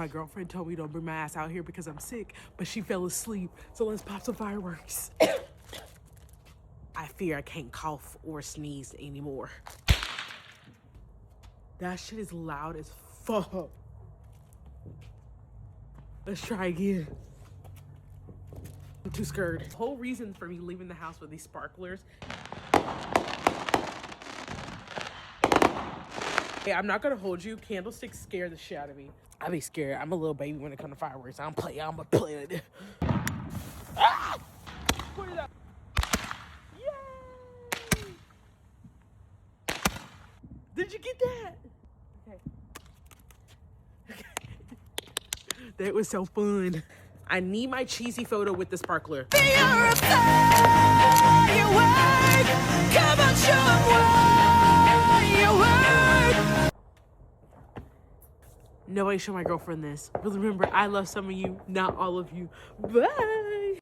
My girlfriend told me don't bring my ass out here because I'm sick, but she fell asleep. So let's pop some fireworks. I fear I can't cough or sneeze anymore. That shit is loud as fuck. Let's try again. I'm too scared. The whole reason for me leaving the house with these sparklers. Hey, I'm not gonna hold you. Candlesticks scare the shit out of me. I be scared. I'm a little baby when it comes to fireworks. I don't play. I'm a play like that. Ah! Put it up. Yay! Did you get that? Okay. That was so fun. I need my cheesy photo with the sparkler. Come on, show 'em why you work. Nobody show my girlfriend this. But remember, I love some of you, not all of you. Bye.